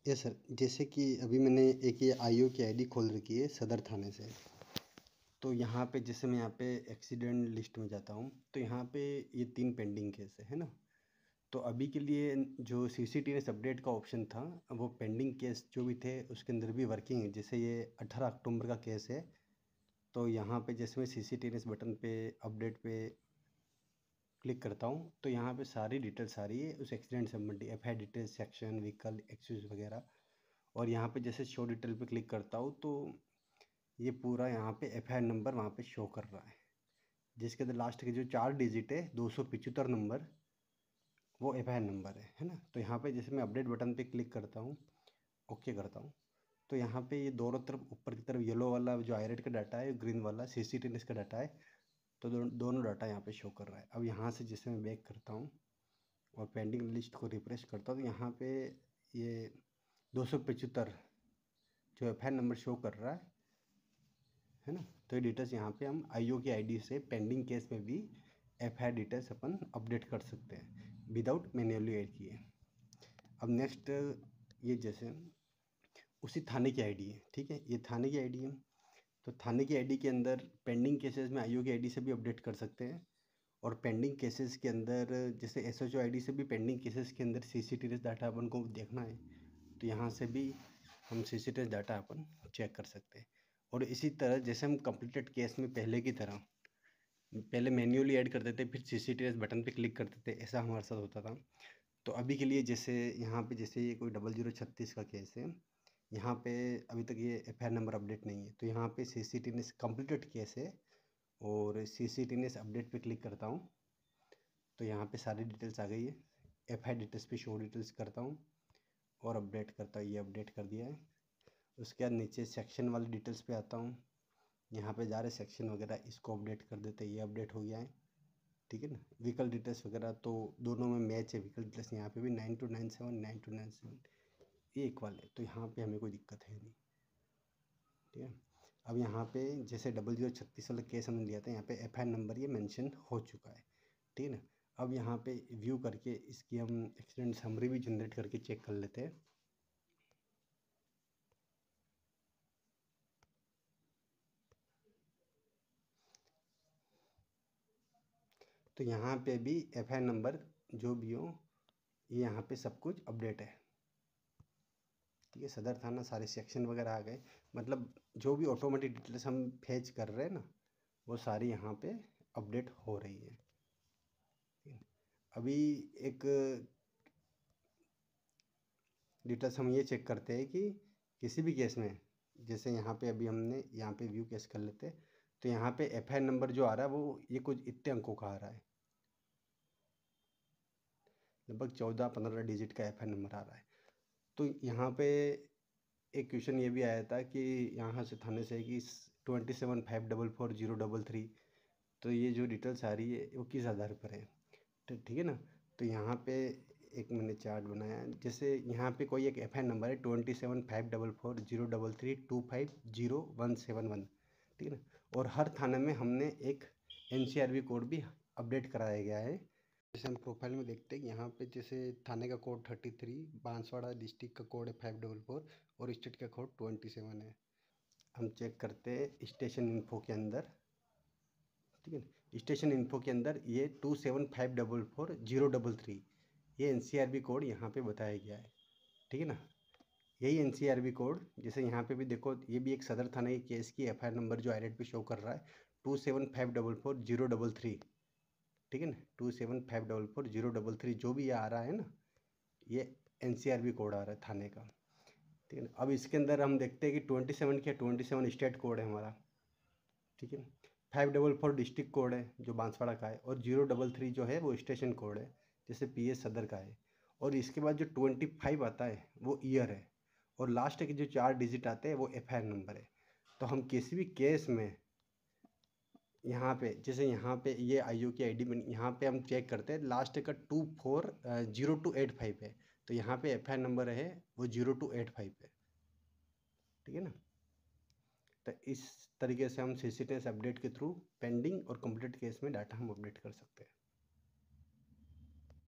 Yes sir, जैसे कि अभी मैंने एक ये आईओ की आईडी खोल रखी है सदर थाने से। तो यहाँ पे जैसे मैं यहाँ पे एक्सीडेंट लिस्ट में जाता हूँ तो यहाँ पे ये 3 पेंडिंग केस है ना। तो अभी के लिए जो सीसीटीएनएस अपडेट का ऑप्शन था वो पेंडिंग केस जो भी थे उसके अंदर भी वर्किंग है। जैसे ये 18 अक्टूबर का केस है, तो यहाँ पे जैसे मैं सीसीटीएनएस बटन पे अपडेट पे क्लिक करता हूँ तो यहाँ पे सारी डिटेल्स आ रही है उस एक्सीडेंट संबंधी, FIR details, section, vehicle, excuse वगैरह। और यहाँ पे जैसे शो डिटेल पे क्लिक करता हूँ तो ये पूरा यहाँ पे एफआईआर नंबर वहाँ पे शो कर रहा है, जिसके अंदर लास्ट के जो 4 डिजिट है 275 नंबर, वो एफआईआर नंबर है ना। तो यहाँ पे जैसे मैं अपडेट बटन पे क्लिक करता हूँ, ओके करता हूँ, तो यहाँ पे ये दोनों तरफ ऊपर की तरफ येलो वाला जो आईरेट का डाटा है, ग्रीन वाला सीसीटीएनएस का डाटा है, तो दोनों डाटा यहाँ पे शो कर रहा है। अब यहाँ से जैसे मैं बैक करता हूँ और पेंडिंग लिस्ट को रिफ्रेश करता हूँ तो यहाँ पे ये 275 जो एफआईआर नंबर शो कर रहा है ना। तो ये डिटेल्स यहाँ पे हम आईओ की आईडी से पेंडिंग केस में भी एफआईआर डिटेल्स अपन अपडेट कर सकते हैं विदाउट मैन्युअली ऐड किए। अब नेक्स्ट ये जैसे उसी थाने की आईडी है, ठीक है, ये थाने की आईडी है। तो थाने की आईडी के अंदर पेंडिंग केसेस में आईओ की आईडी से भी अपडेट कर सकते हैं, और पेंडिंग केसेस के अंदर जैसे एसएचओ आईडी से भी पेंडिंग केसेस के अंदर सीसीटीवी डाटा अपन को देखना है तो यहाँ से भी हम सीसीटीवी डाटा अपन चेक कर सकते हैं। और इसी तरह जैसे हम कंप्लीटेड केस में पहले की तरह पहले मैन्युअली ऐड करते थे फिर सीसीटीवी बटन पे क्लिक करते थे, ऐसा हमारे साथ होता था। तो अभी के लिए जैसे यहाँ पे जैसे ये कोई 0036 का केस है, यहाँ पे अभी तक ये एफआईआर नंबर अपडेट नहीं है, तो यहाँ पे सीसीटीवी कंप्लीटेड केस है और सीसीटीवी अपडेट पे क्लिक करता हूँ तो यहाँ पे सारी डिटेल्स आ गई है। एफआईआर डिटेल्स पे शो डिटेल्स करता हूँ और अपडेट करता हूँ, ये अपडेट कर दिया है। उसके बाद नीचे सेक्शन वाली डिटेल्स पे आता हूँ, यहाँ पे जा रहे सेक्शन वगैरह इसको अपडेट कर देते हैं, ये अपडेट हो गया है, ठीक है ना। व्हीकल डिटेल्स वगैरह तो दोनों में मैच है, व्हीकल डिटेल्स यहाँ पे भी 9297 9297 ये इक्वल है, तो यहाँ पे हमें कोई दिक्कत है नहीं, ठीक है। अब यहाँ पे जैसे 0036 वाला केस हमने लिया था, यहाँ पे एफआईआर नंबर ये मेंशन हो चुका है, ठीक है ना। अब यहाँ पे व्यू करके इसकी हम एक्सीडेंट समरी भी जनरेट करके चेक कर लेते हैं। तो यहाँ पे भी एफआईआर नंबर जो भी हो ये यहाँ पे सब कुछ अपडेट है, ठीक है। सदर थाना सारे सेक्शन वगैरह आ गए, मतलब जो भी ऑटोमेटिक डिटेल्स हम फेच कर रहे हैं ना वो सारी यहाँ पे अपडेट हो रही है, ठीक है। अभी एक डिटेल्स हम ये चेक करते हैं कि किसी भी केस में जैसे यहाँ पे अभी हमने यहाँ पे व्यू केस कर लेते हैं तो यहाँ पे एफआईआर नंबर जो आ रहा है वो ये कुछ इतने अंकों का आ रहा है, लगभग 14-15 डिजिट का एफआईआर नंबर आ रहा है। तो यहाँ पे एक क्वेश्चन ये भी आया था कि यहाँ से थाने से कि 27544033, तो ये जो डिटेल्स आ रही है वो किस आधार पर है, तो ठीक है ना। तो यहाँ पे एक मैंने चार्ट बनाया है, जैसे यहाँ पे कोई एक एफआईआर नंबर है 27544033250171, ठीक है ना। और हर थाने में हमने एक एनसीआरबी कोड भी अपडेट कराया गया है। जैसे हम प्रोफाइल में देखते हैं यहाँ पे जैसे थाने का कोड 33, बांसवाड़ा डिस्ट्रिक्ट का कोड है 544 और स्टेट का कोड 27 है। हम चेक करते हैं स्टेशन इन्फो के अंदर, ठीक है ना। स्टेशन इन्फो के अंदर ये 27544033 ये एनसीआरबी कोड यहाँ पे बताया गया है, ठीक है ना। यही एनसीआरबी कोड जैसे यहाँ पे भी देखो, ये भी एक सदर थाना के केस की एफआईआर नंबर जो आईरेट पे शो कर रहा है 27544033, ठीक है ना। 27544033 जो भी ये आ रहा है ना ये एनसीआरबी कोड आ रहा है थाने का, ठीक है ना। अब इसके अंदर हम देखते हैं कि 27 क्या 27 स्टेट कोड है हमारा, ठीक है। 544 डिस्ट्रिक्ट कोड है जो बांसवाड़ा का है, और 033 जो है वो स्टेशन कोड है जैसे पीएस सदर का है। और इसके बाद जो 25 आता है वो ईयर है, और लास्ट के जो 4 डिजिट आते हैं वो एफआईआर नंबर है। तो हम किसी भी केस में यहाँ पे जैसे यहाँ पे ये आईओ की आईडी में यहाँ पे हम चेक करते हैं लास्ट का 240285 है, तो यहाँ पे एफआईआर नंबर है वो 0285 है, ठीक है ना। तो इस तरीके से हम सीसीटीएस अपडेट के थ्रू पेंडिंग और कंप्लीट केस में डाटा हम अपडेट कर सकते हैं।